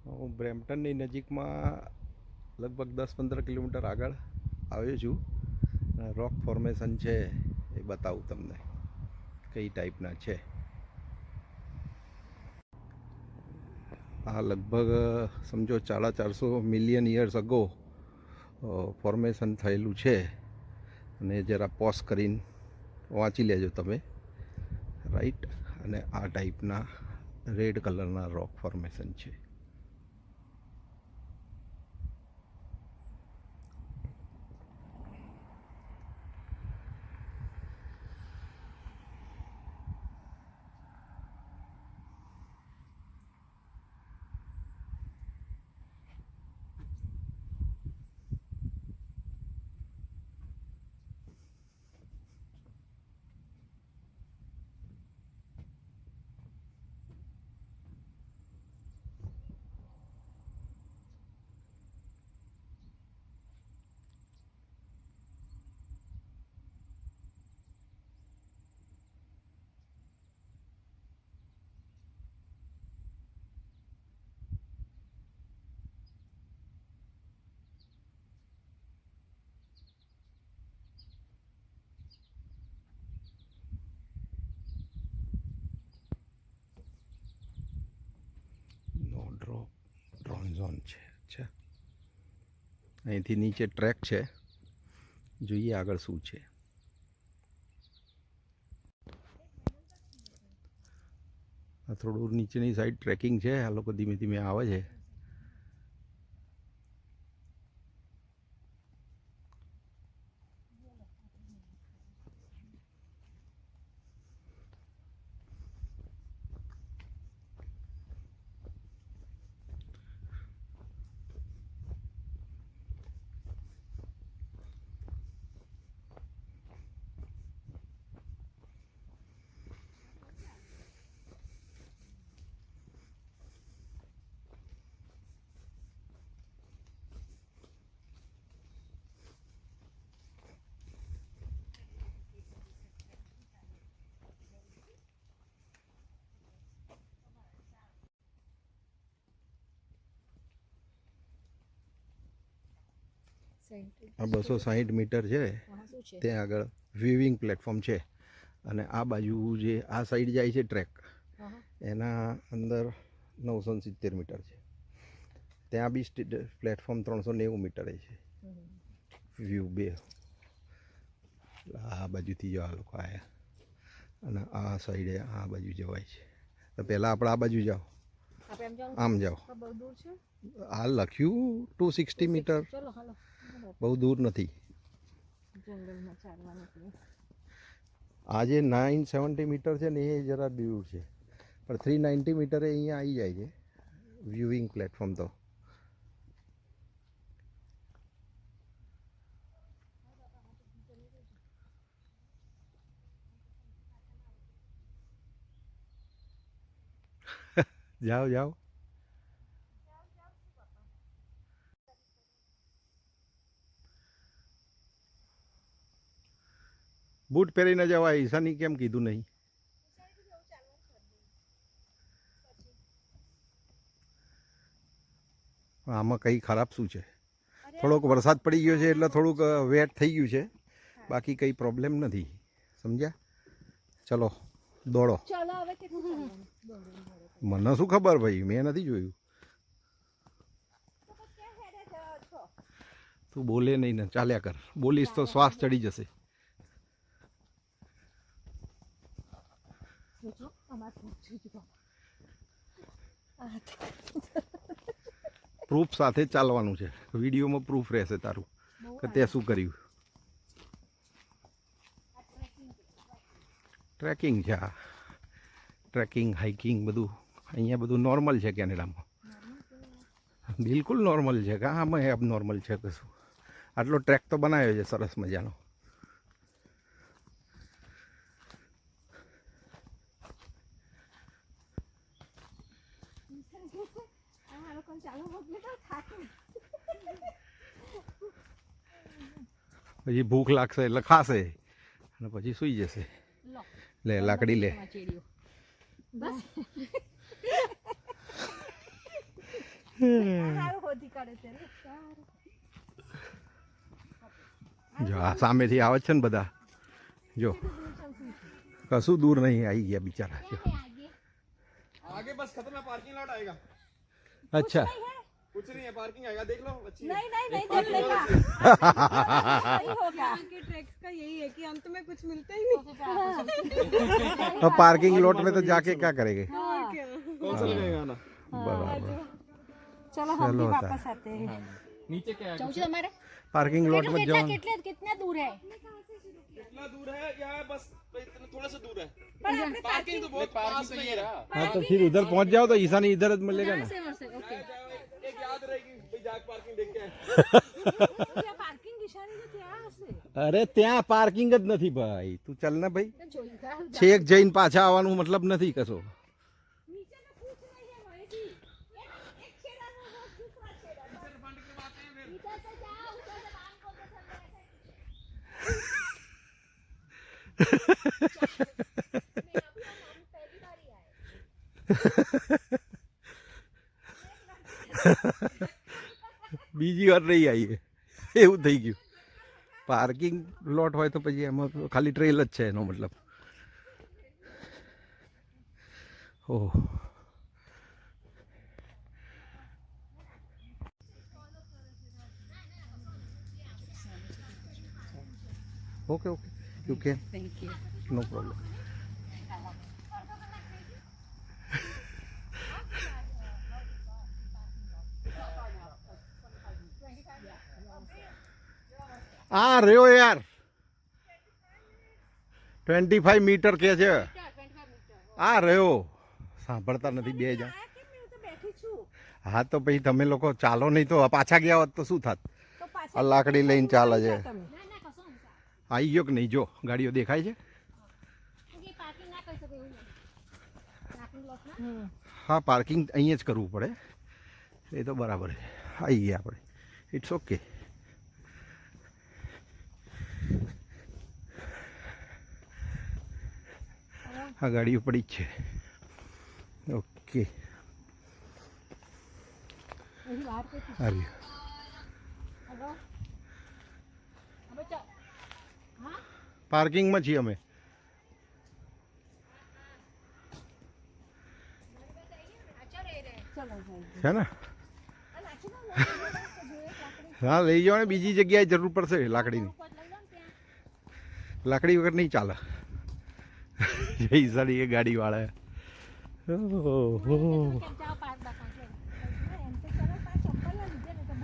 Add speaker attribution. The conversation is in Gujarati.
Speaker 1: હું બ્રેમ્પટનની નજીકમાં લગભગ 10-15 કિલોમીટર આગળ આવ્યો છું. રોક ફોર્મેશન છે એ બતાવું તમને કઈ ટાઈપના છે. આ લગભગ સમજો 450 મિલિયન યર્સ અગો ફોર્મેશન થયેલું છે. અને જરા પોઝ કરીને વાંચી લેજો તમે, રાઈટ. અને આ ટાઈપના રેડ કલરના રોક ફોર્મેશન છે. નો ડ્રોપ ડ્રોન ઝોન છે. અચ્છા, અહીંથી નીચે ટ્રેક છે, જોઈએ આગળ શું છે. આ થોડું નીચેની સાઈડ ટ્રેકિંગ છે, આ લોકો ધીમે ધીમે આવે છે. આ 260 મીટર છે, ત્યાં આગળ વિવિંગ પ્લેટફોર્મ છે. અને આ બાજુ જે આ સાઈડ જાય છે ટ્રેક, એના અંદર 970 મીટર છે. ત્યાં બી પ્લેટફોર્મ 390 મીટરે છે. વ્યૂ બે આ બાજુથી જો આ લોકો આવ્યા, અને આ સાઈડે આ બાજુ જવાય છે. તો પહેલાં આપણે આ બાજુ જાઓ, આમ જાઓ. આ લખ્યું 260 મીટર, બહુ દૂર નથી. આ જે 970 મીટર છે ને એ જરા દૂર છે, પણ 390 મીટરે અહીંયા આવી જાય છે વ્યુઇંગ પ્લેટફોર્મ. તો જાઓ જાઓ. બૂટ પહેરીને જવાય, ઈશાની કેમ કીધું નહીં? આમાં કંઈ ખરાબ શું છે? થોડોક વરસાદ પડી ગયો છે એટલે થોડુંક વેટ થઈ ગયું છે, બાકી કંઈ પ્રોબ્લેમ નથી, સમજ્યા? ચલો દોડો. મને શું ખબર ભાઈ, મેં નથી જોયું. તું બોલે નહીં ને, ચાલ્યા કર. બોલીશ તો શ્વાસ ચડી જશે. પ્રૂફ સાથે ચાલવાનું છે, વિડીયોમાં પ્રૂફ રહેશે તારું કે તે શું કર્યું. ટ્રેકિંગ છે આ, ટ્રેકિંગ હાઇકિંગ બધું અહીંયા બધું નોર્મલ છે કેનેડામાં. બિલકુલ નોર્મલ છે, કે આમાં એબ નોર્મલ છે કશું. આટલો ટ્રેક તો બનાવ્યો છે સરસ મજાનો. પછી ભૂખ લાગશે એટલે ખાશે, અને પછી સૂઈ જશે. લે લાકડી લે. જો આ સામેથી આવે છે ને બધા, જો કશું દૂર નહીં, આવી ગયા બિચારા. જો
Speaker 2: आगे बस खत्म है, पार्किंग लॉट आएगा.
Speaker 1: અચ્છા
Speaker 2: कुछ नहीं है, पार्किंग आएगा, देख लो. अच्छी है.
Speaker 3: नहीं देख लेगा सही होगा
Speaker 4: के ट्रैक्स का यही है कि अंत में कुछ मिलता ही नहीं.
Speaker 1: अब पार्किंग लॉट में तो जाके क्या करेंगे.
Speaker 4: और क्या.
Speaker 2: कौन सा लगेगा ना.
Speaker 1: बराबर.
Speaker 3: चलो हम भी वापस आते हैं.
Speaker 2: नीचे क्या है.
Speaker 3: जाऊँ છું તમારે
Speaker 1: पार्किंग लॉट में जाओ.
Speaker 3: कितना दूर है
Speaker 2: कितना दूर है, यहाँ बस इतना थोड़ा सा दूर है. पार्किंग तो बहुत पास में ही रहा.
Speaker 1: हाँ तो फिर उधर पहुंच जाओ तो ईशानी इधर मिलेगा ना.
Speaker 3: ओके
Speaker 2: एक याद रहेगी भाई, जाके पार्किंग देख के आए.
Speaker 3: क्या पार्किंग निशानी तो क्या हશે
Speaker 1: અરે ત્યાં પાર્કિંગ જ નથી ભાઈ, તું ચાલ ને ભાઈ.
Speaker 3: જોઈતા
Speaker 1: છેક જઈને પાછા આવવાનું મતલબ નથી કશો.
Speaker 3: નીચે તો कुछ नहीं है भाई जी एक छेड़ा है वो दूसरा छेड़ा इधर से जाओ उधर से काम को तो सब पहली बार ही आए
Speaker 1: બીજી વાર નહીં આવી, એવું થઈ ગયું. પાર્કિંગ લોટ હોય તો પછી એમાં તો ખાલી ટ્રેલ જ છે એનો મતલબ. Oh okay okay you can,
Speaker 3: thank you
Speaker 1: no problem. આ રહ્યો યાર 25 મીટર કે છે. આ રહ્યો, સાંભળતા નથી બે જણ. હા તો પછી તમે લોકો ચાલો નહીં તો પાછા ગયા હોત તો શું થાત. આ લાકડી લઈને ચાલે છે. આવી ગયો કે નહીં, જો ગાડીઓ દેખાય છે.
Speaker 3: पार्किंग ना कर सके पार्किंग लॉट ना
Speaker 1: હા પાર્કિંગ અહીંયા જ કરવું પડે, એ તો બરાબર છે. આવી ગયા આપણે, ઇટ્સ ઓકે. આ ગાડીઓ પડી જ છે. ઓકે
Speaker 3: वही बाहर पे
Speaker 1: આવી
Speaker 3: हेलो अब चल हां
Speaker 1: પાર્કિંગમાં છીએ અમે.
Speaker 3: चलो भाई
Speaker 1: છે ને. હા લઈ જાઓ ને, બીજી જગ્યાએ જરૂર પડશે લાકડીની. લાકડી વગર નહીં ચાલે. જઈ સાડી એ ગાડીવાળા. ઓહો
Speaker 3: क्या पार्क बता के एम पे चलो पास चप्पल ना लीजिए नहीं तो